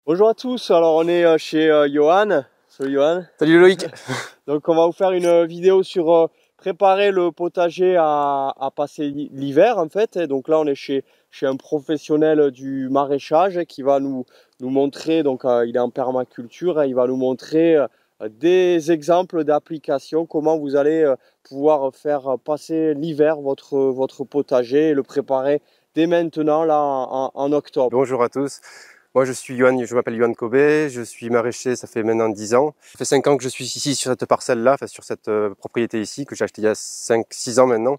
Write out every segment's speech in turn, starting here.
Bonjour à tous, alors on est chez Johan. Salut Johan. Salut Loïc. Donc on va vous faire une vidéo sur préparer le potager à passer l'hiver en fait. Et donc là on est chez un professionnel du maraîchage qui va nous montrer, donc il est en permaculture, il va nous montrer des exemples d'applications, comment vous allez pouvoir faire passer l'hiver votre potager et le préparer dès maintenant là en octobre. Bonjour à tous. Moi je m'appelle Johan Cobet, je suis maraîcher, ça fait maintenant 10 ans. Ça fait 5 ans que je suis ici sur cette parcelle-là, enfin sur cette propriété ici, que j'ai acheté il y a 5-6 ans maintenant.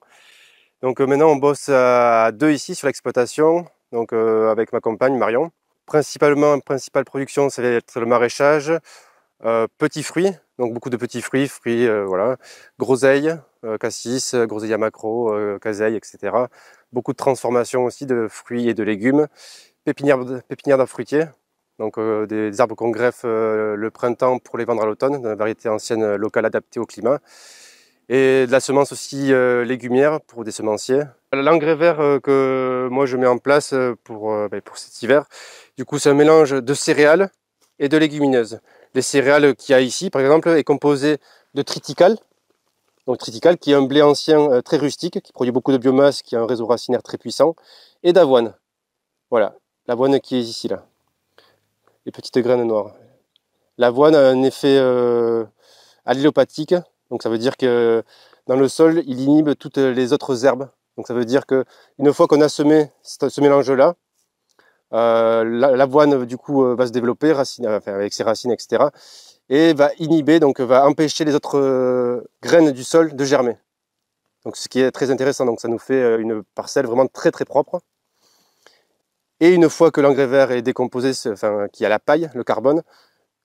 Donc maintenant on bosse à deux ici sur l'exploitation, donc avec ma compagne Marion. Principalement, principale production, ça va être le maraîchage, petits fruits, donc beaucoup de petits fruits, voilà, groseilles, cassis, groseilles à macro, caseille, etc. Beaucoup de transformation aussi de fruits et de légumes. Pépinière d'arbres fruitiers, donc des arbres qu'on greffe le printemps pour les vendre à l'automne, de variété ancienne locale adaptée au climat. Et de la semence aussi légumière pour des semenciers. L'engrais vert que moi je mets en place pour cet hiver, du coup c'est un mélange de céréales et de légumineuses. Les céréales qu'il y a ici par exemple est composé de triticale, donc triticale qui est un blé ancien très rustique, qui produit beaucoup de biomasse, qui a un réseau racinaire très puissant, et d'avoine. Voilà. L'avoine qui est ici, là. Les petites graines noires. L'avoine a un effet allélopathique. Donc ça veut dire que dans le sol, il inhibe toutes les autres herbes. Donc ça veut dire que une fois qu'on a semé ce mélange-là, l'avoine du coup va se développer avec ses racines, etc. Et va inhiber, donc va empêcher les autres graines du sol de germer. Donc ce qui est très intéressant. Donc ça nous fait une parcelle vraiment très très propre. Et une fois que l'engrais vert est décomposé, enfin qu'il y a la paille, le carbone,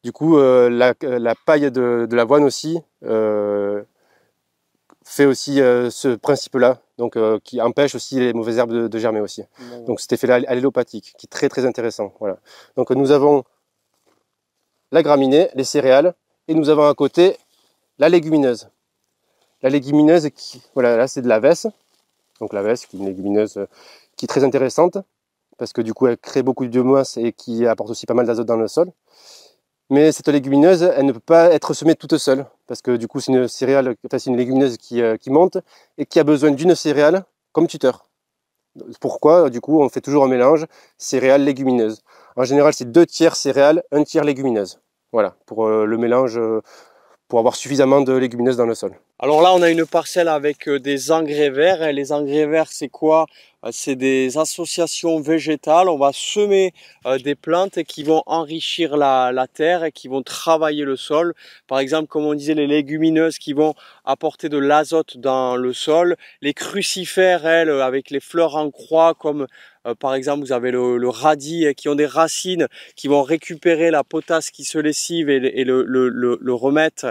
du coup la paille de l'avoine aussi fait aussi ce principe-là, donc qui empêche aussi les mauvaises herbes de germer aussi. Mmh. Donc cet effet-là allélopathique, qui est très très intéressant. Voilà. Donc nous avons la graminée, les céréales, et nous avons à côté la légumineuse. La légumineuse, voilà, là c'est de la vesse. Donc la vesse, qui est une légumineuse qui est très intéressante, parce que du coup elle crée beaucoup de biomasse et qui apporte aussi pas mal d'azote dans le sol. Mais cette légumineuse, elle ne peut pas être semée toute seule, parce que du coup c'est une céréale, enfin c'est une légumineuse qui monte et qui a besoin d'une céréale comme tuteur. Pourquoi? Du coup on fait toujours un mélange céréales-légumineuses. En général c'est 2 tiers céréales, 1 tiers légumineuses. Voilà, pour le mélange, pour avoir suffisamment de légumineuses dans le sol. Alors là, on a une parcelle avec des engrais verts. Et les engrais verts, c'est quoi? C'est des associations végétales. On va semer des plantes qui vont enrichir la terre et qui vont travailler le sol. Par exemple, comme on disait, les légumineuses qui vont apporter de l'azote dans le sol. Les crucifères, elles, avec les fleurs en croix, comme par exemple, vous avez le radis qui ont des racines qui vont récupérer la potasse qui se lessive et le remettre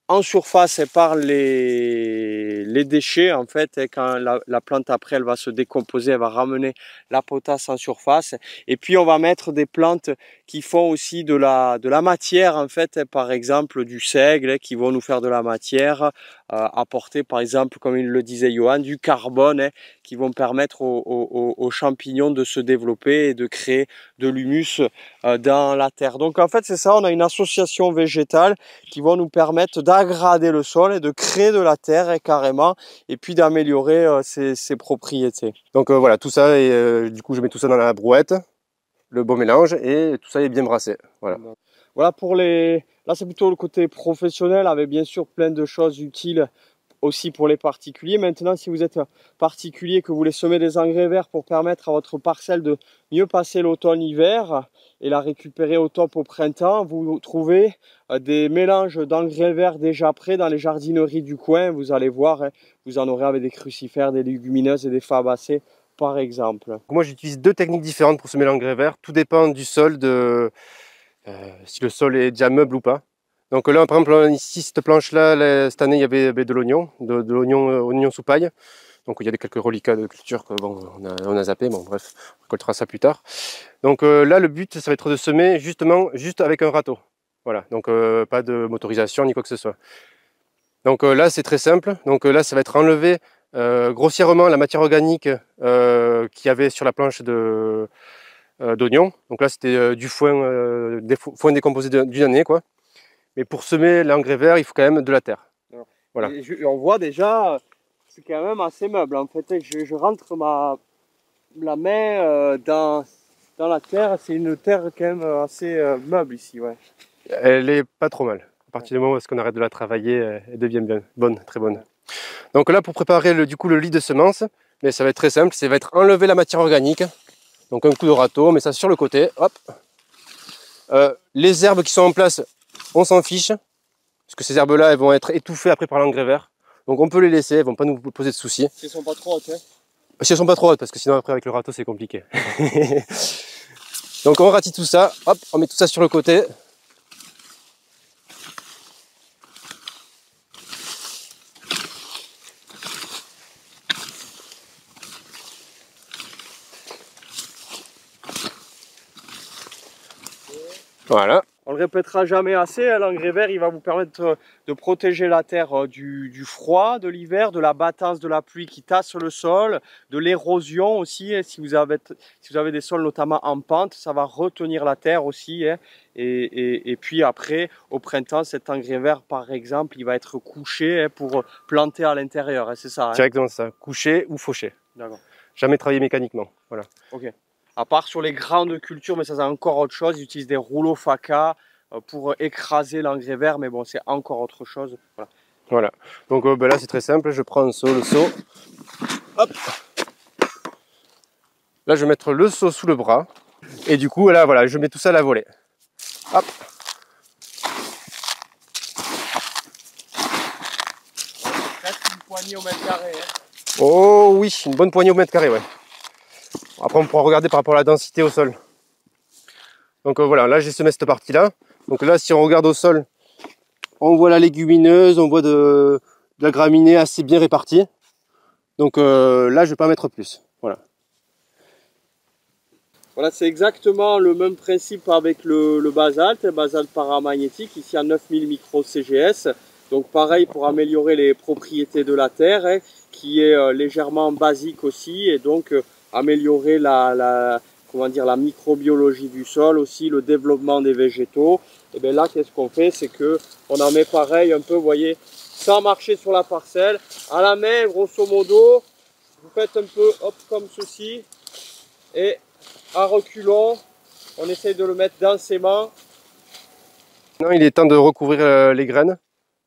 en surface par les déchets en fait. Et quand la plante après elle va se décomposer, elle va ramener la potasse en surface. Et puis on va mettre des plantes qui font aussi de la matière en fait, par exemple du seigle qui vont nous faire de la matière, apporter par exemple, comme il le disait Johan, du carbone qui vont permettre aux champignons de se développer et de créer de l'humus dans la terre. Donc en fait c'est ça, on a une association végétale qui vont nous permettre d'aggrader le sol et de créer de la terre et carrément, et puis d'améliorer ses propriétés. Donc voilà, tout ça, et du coup je mets tout ça dans la brouette, le bon mélange, et tout ça est bien brassé. Voilà. Voilà pour les... Là c'est plutôt le côté professionnel, avec bien sûr plein de choses utiles aussi pour les particuliers. Maintenant, si vous êtes particulier, que vous voulez semer des engrais verts pour permettre à votre parcelle de mieux passer l'automne-hiver et la récupérer au top au printemps, vous trouvez des mélanges d'engrais verts déjà prêts dans les jardineries du coin. Vous allez voir, vous en aurez avec des crucifères, des légumineuses et des fabacées par exemple. Moi j'utilise 2 techniques différentes pour semer l'engrais vert. Tout dépend du sol, si le sol est déjà meuble ou pas. Donc là par exemple ici cette planche là, cette année il y avait de l'oignon, de l'oignon oignon sous paille. Donc il y a quelques reliquats de culture que bon, on a zappé, bon bref, on récoltera ça plus tard. Donc là le but ça va être de semer juste avec un râteau. Voilà, donc pas de motorisation ni quoi que ce soit. Donc là c'est très simple, donc là ça va être enlever grossièrement la matière organique qu'il y avait sur la planche d'oignons. Donc là c'était du foin, foin décomposé d'une année quoi. Mais pour semer l'engrais vert, il faut quand même de la terre. Voilà. Et on voit déjà, c'est quand même assez meuble. En fait, je rentre la main dans la terre. C'est une terre quand même assez meuble ici. Ouais. Elle est pas trop mal. À partir du moment où est-ce qu'on arrête de la travailler, elle devient bien bonne, très bonne. Donc là, pour préparer du coup le lit de semences, mais ça va être très simple, ça va être enlever la matière organique. Donc un coup de râteau, on met ça sur le côté, hop. Les herbes qui sont en place, on s'en fiche, parce que ces herbes-là, elles vont être étouffées après par l'engrais vert. Donc on peut les laisser, elles vont pas nous poser de soucis. Si elles sont pas trop hautes, hein. Si elles sont pas trop hautes, parce que sinon après avec le râteau c'est compliqué. Donc on ratit tout ça, hop, on met tout ça sur le côté. Voilà. On le répétera jamais assez, l'engrais vert il va vous permettre de protéger la terre du froid de l'hiver, de la battance de la pluie qui tasse le sol, de l'érosion aussi. Et si vous avez des sols notamment en pente, ça va retenir la terre aussi. Hein. Et puis après, au printemps, cet engrais vert par exemple, il va être couché pour planter à l'intérieur. Hein, c'est ça. Hein. Directement ça, couché ou fauché. D'accord. Jamais travaillé mécaniquement. Voilà. Ok. À part sur les grandes cultures, mais ça c'est encore autre chose, ils utilisent des rouleaux FACA pour écraser l'engrais vert, mais bon, c'est encore autre chose. Voilà. Voilà. Donc ben là c'est très simple, je prends un seau, le seau. Hop. Là je vais mettre le seau sous le bras. Et du coup là voilà, je mets tout ça à la volée. Hop. Presque une poignée au mètre carré. Hein. Oh oui, une bonne poignée au mètre carré, ouais. Après on pourra regarder par rapport à la densité au sol. Donc voilà, là j'ai semé cette partie là. Donc là si on regarde au sol, on voit la légumineuse, on voit de la graminée assez bien répartie. Donc là je vais pas mettre plus. Voilà. Voilà, c'est exactement le même principe avec le basalte paramagnétique, ici à 9000 micro CGS. Donc pareil pour améliorer les propriétés de la terre, hein, qui est légèrement basique aussi, et donc améliorer la microbiologie du sol aussi, le développement des végétaux. Et bien là, qu'est-ce qu'on fait? C'est que on en met pareil un peu, vous voyez, sans marcher sur la parcelle, à la main, grosso modo, vous faites un peu hop comme ceci, et à reculons, on essaye de le mettre densément. Maintenant il est temps de recouvrir les graines.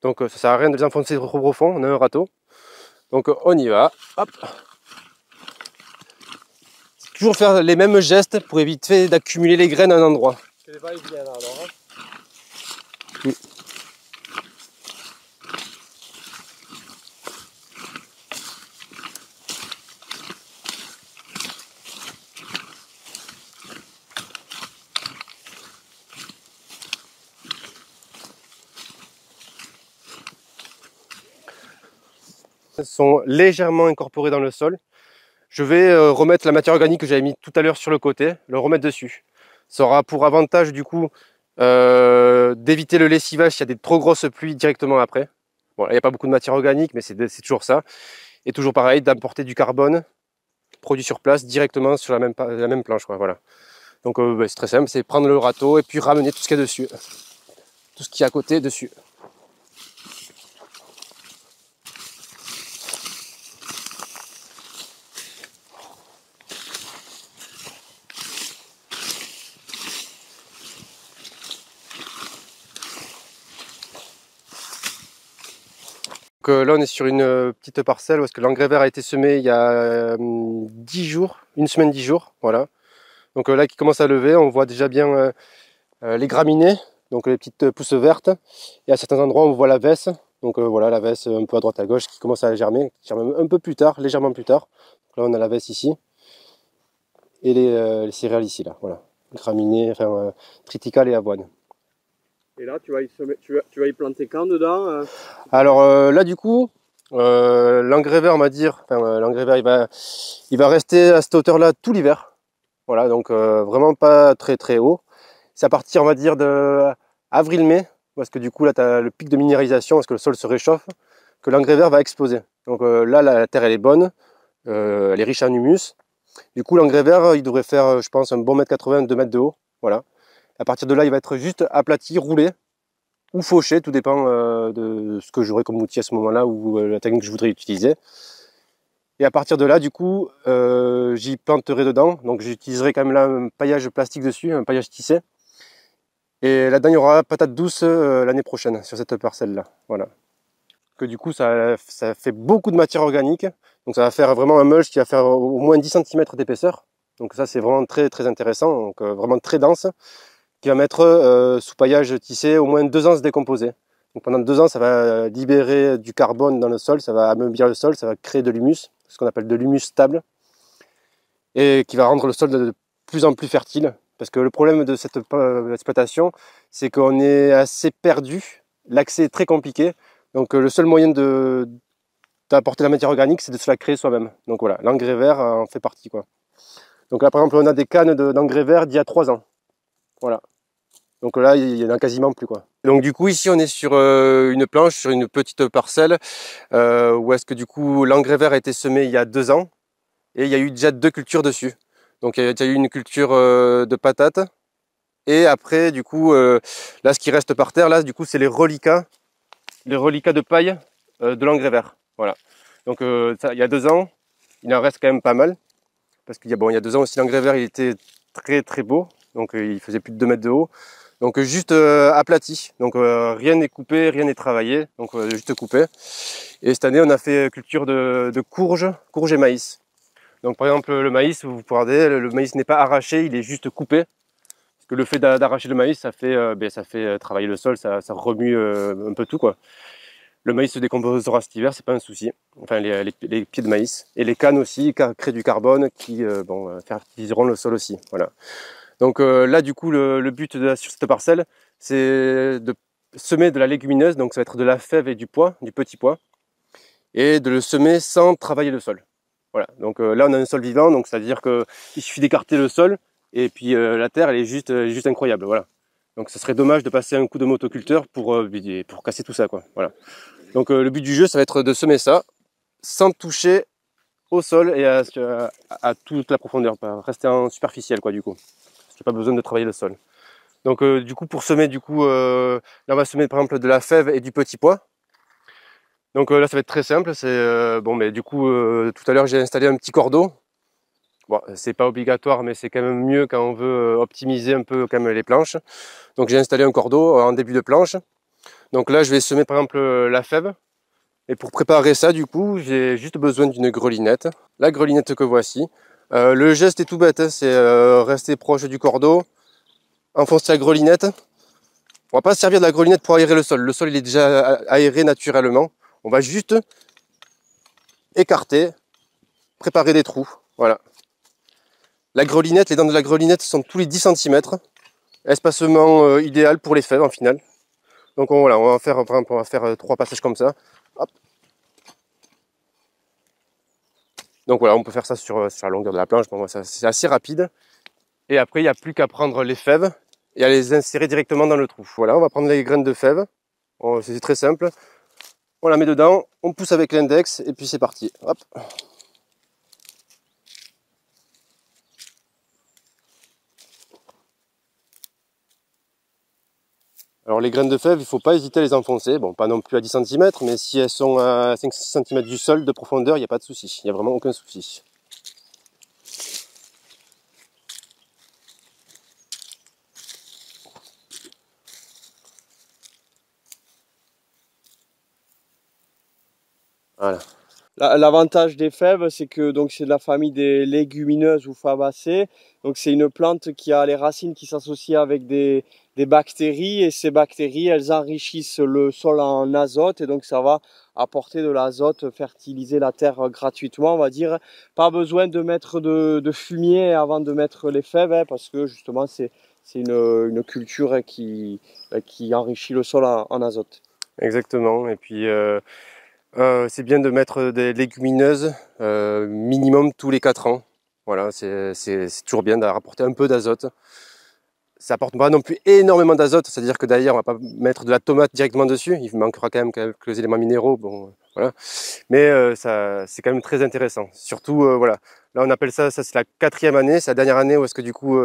Donc ça sert à rien de les enfoncer trop profond, on a un râteau. Donc on y va, hop. Toujours faire les mêmes gestes pour éviter d'accumuler les graines à un endroit. C'est les va-et-vient alors. Hein. Sont légèrement incorporés dans le sol. Je vais remettre la matière organique que j'avais mis tout à l'heure sur le côté, le remettre dessus. Ça aura pour avantage du coup d'éviter le lessivage s'il y a des trop grosses pluies directement après. Bon, il n'y a pas beaucoup de matière organique, mais c'est toujours ça. Et toujours pareil, d'apporter du carbone produit sur place directement sur la même planche. Quoi, voilà. Donc c'est très simple, c'est prendre le râteau et puis ramener tout ce qu'il y a dessus. Tout ce qui est à côté dessus. Donc là on est sur une petite parcelle parce que l'engrais vert a été semé il y a 10 jours, une semaine 10 jours, voilà. Donc là qui commence à lever, on voit déjà bien les graminées, donc les petites pousses vertes, et à certains endroits on voit la vesse, donc voilà la vesse un peu à droite à gauche qui commence à germer, qui germe un peu plus tard, légèrement plus tard. Donc là on a la vesse ici, et les céréales ici, là, voilà, graminées, enfin triticale et avoine. Et là, tu vas y planter quand dedans? Alors là du coup, l'engrais vert, on va dire, l'engrais vert il va rester à cette hauteur là tout l'hiver. Voilà, donc vraiment pas très très haut. C'est à partir, on va dire, de avril-mai, parce que du coup là tu as le pic de minéralisation, parce que le sol se réchauffe, que l'engrais vert va exploser. Donc là la terre elle est bonne, elle est riche en humus, Du coup, l'engrais vert, il devrait faire, je pense, un bon 1,80 m, 2 mètres de haut. Voilà. À partir de là, il va être juste aplati, roulé ou fauché, tout dépend de ce que j'aurai comme outil à ce moment-là ou la technique que je voudrais utiliser. Et à partir de là, du coup, j'y planterai dedans. Donc j'utiliserai quand même là un paillage plastique dessus, un paillage tissé. Et là-dedans, il y aura patate douce l'année prochaine sur cette parcelle-là. Voilà. Que du coup, ça fait beaucoup de matière organique. Donc ça va faire vraiment un mulch qui va faire au moins 10 cm d'épaisseur. Donc ça, c'est vraiment très très intéressant. Donc vraiment très dense. Qui va mettre sous paillage tissé au moins 2 ans à se décomposer. Donc pendant 2 ans, ça va libérer du carbone dans le sol, ça va ameublir le sol, ça va créer de l'humus, ce qu'on appelle de l'humus stable, et qui va rendre le sol de plus en plus fertile. Parce que le problème de cette exploitation, c'est qu'on est assez perdu, l'accès est très compliqué, donc le seul moyen d'apporter la matière organique, c'est de se la créer soi-même. Donc voilà, l'engrais vert en fait partie, quoi. Donc là, par exemple, on a des cannes d'engrais vert d'il y a 3 ans. Voilà. Donc là, il y en a quasiment plus, quoi. Donc du coup, ici, on est sur une planche, sur une petite parcelle, où est-ce que du coup, l'engrais vert a été semé il y a 2 ans, et il y a eu déjà 2 cultures dessus. Donc il y a déjà eu une culture de patates, et après, du coup, là, ce qui reste par terre, là, du coup, c'est les reliquats de paille de l'engrais vert. Voilà. Donc ça, il y a 2 ans, il en reste quand même pas mal, parce qu'il y a, bon, il y a 2 ans aussi, l'engrais vert, il était très très beau, donc il faisait plus de 2 mètres de haut. Donc juste aplati, donc rien n'est coupé, rien n'est travaillé, donc juste coupé. Et cette année on a fait culture de courge et maïs. Donc par exemple le maïs, vous regardez, le maïs n'est pas arraché, il est juste coupé. Parce que le fait d'arracher le maïs, ça fait travailler le sol, ça remue un peu tout, quoi. Le maïs se décomposera cet hiver, c'est pas un souci. Enfin les pieds de maïs. Et les cannes aussi créent du carbone qui fertiliseront le sol aussi. Voilà. Donc là, du coup, le but sur cette parcelle, c'est de semer de la légumineuse, donc ça va être de la fève et du pois, du petit pois, et de le semer sans travailler le sol. Voilà, donc là, on a un sol vivant, donc c'est-à-dire qu'il suffit d'écarter le sol, et puis la terre, elle est juste incroyable, voilà. Donc ce serait dommage de passer un coup de motoculteur pour casser tout ça, quoi. Voilà. Donc le but du jeu, ça va être de semer ça, sans toucher au sol et à toute la profondeur, pas rester en superficiel, quoi, du coup. J'ai pas besoin de travailler le sol. Donc du coup, pour semer, là on va semer par exemple de la fève et du petit pois. Donc là ça va être très simple. C'est bon, mais du coup tout à l'heure j'ai installé un petit cordeau. Bon, c'est pas obligatoire, mais c'est quand même mieux quand on veut optimiser un peu quand même les planches. Donc j'ai installé un cordeau en début de planche. Donc là je vais semer par exemple la fève. Et pour préparer ça, du coup, j'ai juste besoin d'une grelinette. La grelinette que voici. Le geste est tout bête, hein, c'est rester proche du cordeau, enfoncer la grelinette. On va pas servir de la grelinette pour aérer le sol. Le sol il est déjà aéré naturellement. On va juste écarter, préparer des trous. Voilà. La grelinette, les dents de la grelinette sont tous les 10 cm. Espacement idéal pour les fèves en finale. Donc voilà, on va faire 3 passages comme ça. Hop. Donc voilà, on peut faire ça sur la longueur de la planche. Bon, c'est assez rapide. Et après, il n'y a plus qu'à prendre les fèves et à les insérer directement dans le trou. Voilà, on va prendre les graines de fèves. C'est très simple. On la met dedans, on pousse avec l'index et puis c'est parti. Hop. Alors les graines de fèves, il ne faut pas hésiter à les enfoncer. Bon, pas non plus à 10 cm, mais si elles sont à 5-6 cm du sol de profondeur, il n'y a pas de souci. Il n'y a vraiment aucun souci. Voilà. L'avantage des fèves, c'est que donc c'est de la famille des légumineuses ou fabacées. Donc c'est une plante qui a les racines qui s'associent avec des bactéries, et ces bactéries, elles enrichissent le sol en azote, et donc ça va apporter de l'azote, fertiliser la terre gratuitement, on va dire. Pas besoin de mettre de fumier avant de mettre les fèves, hein, parce que justement c'est une culture qui enrichit le sol en azote. Exactement. Et puis c'est bien de mettre des légumineuses minimum tous les 4 ans. Voilà, c'est toujours bien de rapporter un peu d'azote. Ça apporte pas non plus énormément d'azote, c'est-à-dire que d'ailleurs on va pas mettre de la tomate directement dessus, il manquera quand même quelques éléments minéraux, bon, Voilà. Mais c'est quand même très intéressant. Surtout, voilà. Là, on appelle ça c'est la 4e année, c'est la dernière année où est-ce que du coup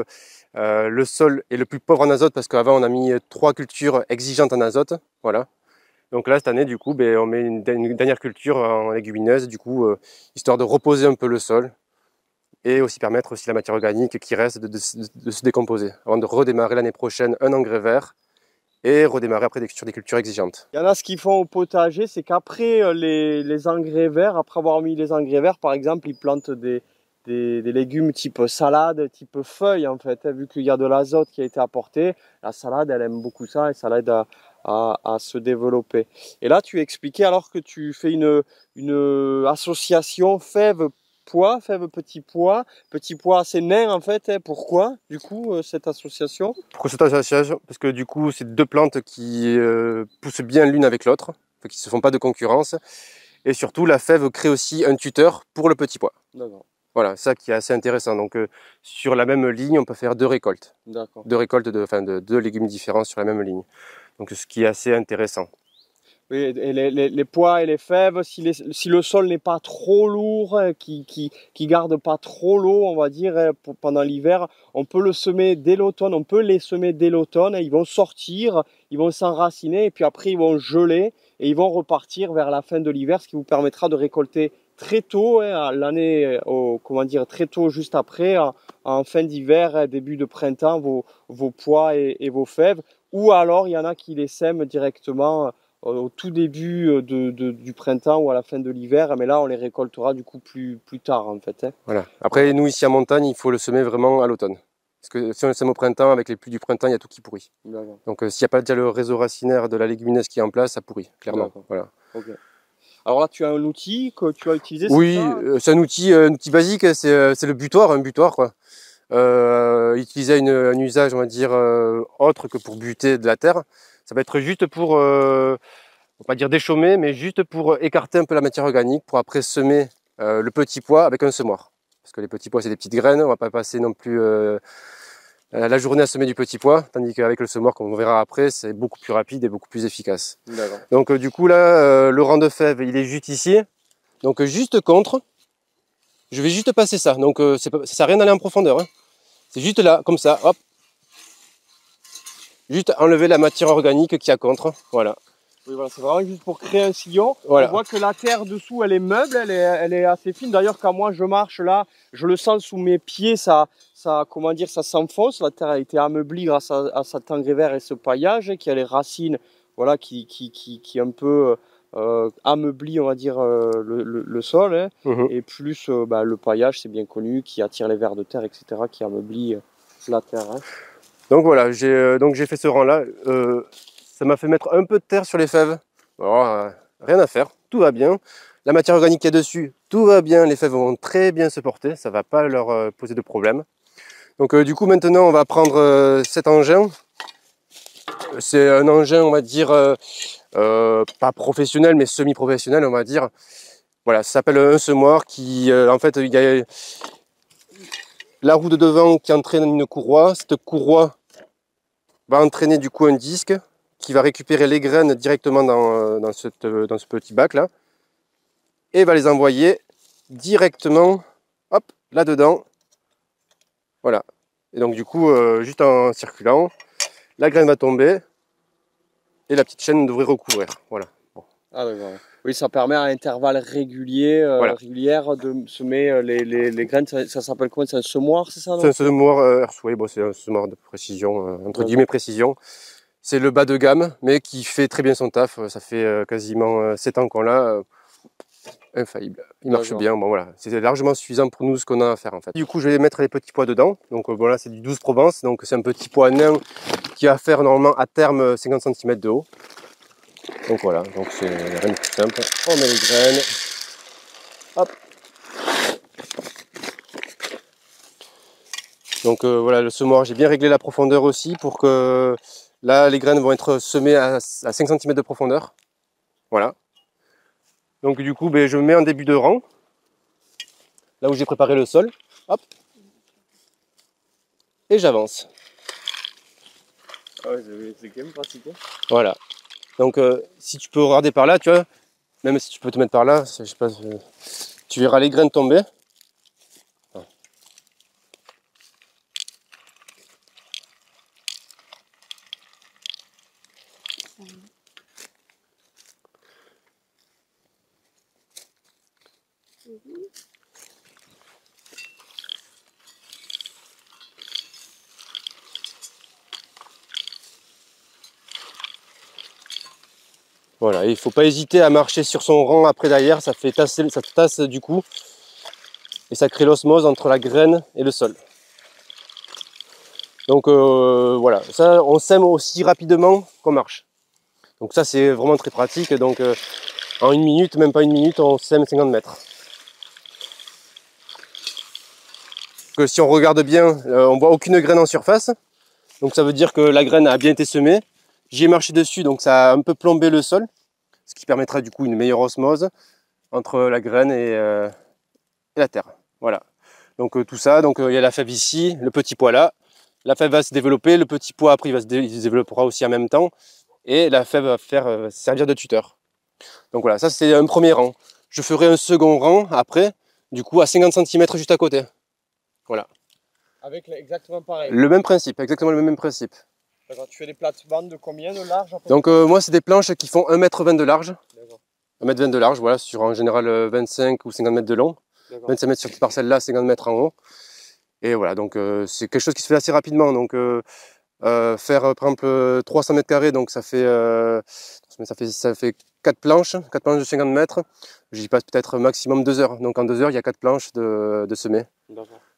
le sol est le plus pauvre en azote parce qu'avant on a mis 3 cultures exigeantes en azote. Voilà. Donc là, cette année, du coup, on met une dernière culture en légumineuse, du coup, histoire de reposer un peu le sol et aussi permettre aussi la matière organique qui reste de se décomposer avant de redémarrer l'année prochaine un engrais vert et redémarrer après sur des cultures exigeantes. Il y en a ce qu'ils font au potager, c'est qu'après les engrais verts, après avoir mis les engrais verts, par exemple, ils plantent des légumes type salade, type feuilles en fait, hein, vu qu'il y a de l'azote qui a été apporté, la salade elle aime beaucoup ça et ça l'aide à se développer. Et là tu expliquais alors que tu fais une association fève-pois, petit pois assez nain en fait, hein. Pourquoi du coup cette association? Pourquoi cette association? Parce que du coup, c'est 2 plantes qui poussent bien l'une avec l'autre, qui ne se font pas de concurrence. Et surtout, la fève crée aussi un tuteur pour le petit pois. D'accord. Voilà, ça qui est assez intéressant. Donc, sur la même ligne, on peut faire 2 récoltes. D'accord. 2 récoltes de 2 légumes différents sur la même ligne. Donc, ce qui est assez intéressant. Oui, et les pois et les fèves, si le sol n'est pas trop lourd, qui garde pas trop l'eau, on va dire, pendant l'hiver, on peut le semer dès l'automne, on peut les semer dès l'automne, ils vont sortir, ils vont s'enraciner, et puis après ils vont geler, et ils vont repartir vers la fin de l'hiver, ce qui vous permettra de récolter très tôt, hein, l'année, comment dire, très tôt juste après, en fin d'hiver, début de printemps, vos pois et vos fèves, ou alors il y en a qui les sèment directement au tout début du printemps ou à la fin de l'hiver, mais là on les récoltera du coup plus tard en fait. Hein. Voilà. Après, nous ici en montagne, il faut le semer vraiment à l'automne. Parce que si on le sème au printemps, avec les pluies du printemps, il y a tout qui pourrit. Donc s'il n'y a pas déjà le réseau racinaire de la légumineuse qui est en place, ça pourrit, clairement. Voilà. Okay. Alors là, tu as un outil que tu as utilisé? Oui, c'est un outil basique, c'est le butoir, un butoir quoi. Utiliser un usage, on va dire, autre que pour buter de la terre. Ça va être juste pour, on va pas dire déchaumer, mais juste pour écarter un peu la matière organique, pour après semer le petit pois avec un semoir. Parce que les petits pois, c'est des petites graines, on va pas passer non plus la journée à semer du petit pois, tandis qu'avec le semoir, comme on verra après, c'est beaucoup plus rapide et beaucoup plus efficace. Donc du coup là, le rang de fèves, il est juste ici, donc juste contre. Je vais juste passer ça, donc ça sert à rien d'aller en profondeur. Hein. C'est juste là, comme ça, hop. Juste enlever la matière organique qui a contre, voilà. Oui, voilà, c'est vraiment juste pour créer un sillon. Voilà. On voit que la terre dessous, elle est meuble, elle est assez fine. D'ailleurs, quand moi je marche là, je le sens sous mes pieds, comment dire, ça s'enfonce. La terre a été ameublie grâce à cet engrais vert et ce paillage qui a les racines, voilà, qui un peu ameubli, on va dire, le sol. Hein. Et plus le paillage, c'est bien connu, qui attire les vers de terre, etc., qui ameublit la terre. Hein. Donc voilà, j'ai fait ce rang-là. Ça m'a fait mettre un peu de terre sur les fèves. Alors, rien à faire, tout va bien. La matière organique qu'il y a dessus, tout va bien. Les fèves vont très bien se porter, ça ne va pas leur poser de problème. Donc du coup, maintenant, on va prendre cet engin. C'est un engin, on va dire, pas professionnel, mais semi-professionnel, on va dire. Voilà, ça s'appelle un semoir qui, en fait, il y a la roue de devant qui entraîne une courroie. Cette courroie va entraîner du coup un disque qui va récupérer les graines directement dans ce petit bac là et va les envoyer directement hop là-dedans. Voilà. Et donc du coup, juste en circulant, la graine va tomber et la petite chaîne devrait recouvrir. Voilà. Bon. Ah d'accord. Oui, ça permet à intervalles réguliers, voilà. régulières de semer les graines. Ça s'appelle comment? C'est un semoir, c'est ça? C'est un semoir bon, c'est un semoir de précision, entre guillemets précision. C'est le bas de gamme, mais qui fait très bien son taf. Ça fait quasiment 7 ans qu'on l'a. Infaillible. Il marche bien. Bon, voilà. C'est largement suffisant pour nous ce qu'on a à faire en fait. Du coup, je vais mettre les petits pois dedans. Donc voilà, c'est du 12 Provence. Donc c'est un petit pois nain qui va faire normalement à terme 50 cm de haut. Donc voilà, donc c'est rien de plus simple. On met les graines. Hop. Donc voilà, le semoir, j'ai bien réglé la profondeur aussi pour que là, les graines vont être semées à 5 cm de profondeur. Voilà. Donc du coup, je me mets en début de rang, là où j'ai préparé le sol. Hop. Et j'avance. Ah ouais, c'est quand même pratique. Hein. Voilà. Donc si tu peux regarder par là, tu vois, Même si tu peux te mettre par là, je sais pas, tu verras les graines tomber. Voilà, il ne faut pas hésiter à marcher sur son rang après derrière, ça fait tasser, ça tasse du coup. Et ça crée l'osmose entre la graine et le sol. Donc voilà, ça on sème aussi rapidement qu'on marche. Donc ça c'est vraiment très pratique, donc en une minute, même pas une minute, on sème 50 mètres. Que si on regarde bien, on voit aucune graine en surface. Donc ça veut dire que la graine a bien été semée. J'y ai marché dessus, donc ça a un peu plombé le sol, ce qui permettra du coup une meilleure osmose entre la graine et la terre. Voilà. Donc tout ça, donc il y a la fève ici, le petit pois là. La fève va se développer, le petit pois après il se développera aussi en même temps. Et la fève va servir de tuteur. Donc voilà, ça c'est un premier rang. Je ferai un second rang après, du coup à 50 cm juste à côté. Voilà. Avec exactement pareil. Le même principe, exactement le même principe. D'accord, tu fais des plates-bandes de combien de large à peu Donc moi c'est des planches qui font 1,20 m de large. 1,20 m de large, voilà, sur en général 25 ou 50 mètres de long. 25 mètres sur cette parcelle là, 50 mètres en haut. Et voilà, donc c'est quelque chose qui se fait assez rapidement. Donc faire par exemple 300 mètres carrés, donc ça fait 4 planches de 50 mètres. J'y passe peut-être maximum 2 heures. Donc en 2 heures, il y a 4 planches de semer.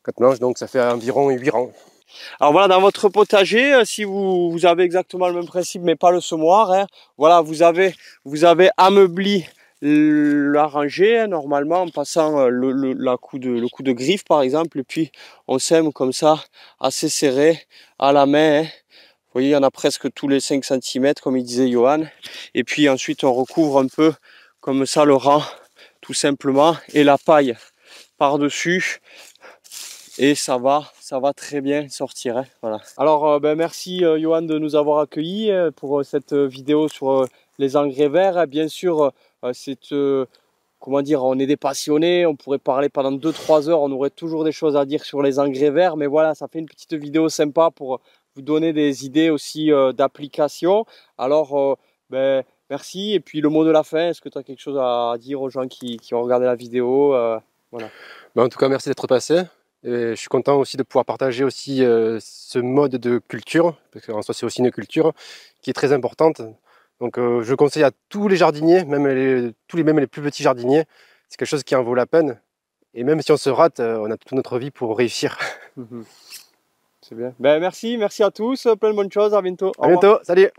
4 planches, donc ça fait environ 8 rangs. Alors voilà, dans votre potager, si vous avez exactement le même principe, mais pas le semoir, hein, voilà, vous avez ameubli la rangée, hein, normalement, en passant le coup de griffe, par exemple, et puis on sème comme ça, assez serré, à la main, hein. Vous voyez, il y en a presque tous les 5 cm, comme il disait Johan. Et puis ensuite, on recouvre un peu comme ça le rang, tout simplement, et la paille par-dessus. Et ça va très bien sortir, hein, voilà. Alors merci Johan de nous avoir accueillis pour cette vidéo sur les engrais verts. Bien sûr, comment dire, on est des passionnés, on pourrait parler pendant 2-3 heures, on aurait toujours des choses à dire sur les engrais verts, mais voilà, ça fait une petite vidéo sympa pour vous donner des idées aussi d'application. Alors merci, et puis le mot de la fin, est-ce que tu as quelque chose à dire aux gens qui ont regardé la vidéo, voilà. En tout cas, merci d'être passé. Et je suis content aussi de pouvoir partager aussi ce mode de culture, parce qu'en soi c'est aussi une culture qui est très importante. Donc je conseille à tous les jardiniers, même les plus petits jardiniers, c'est quelque chose qui en vaut la peine. Et même si on se rate, on a toute notre vie pour réussir. C'est bien. Ben merci à tous, plein de bonnes choses, à bientôt. À bientôt, salut!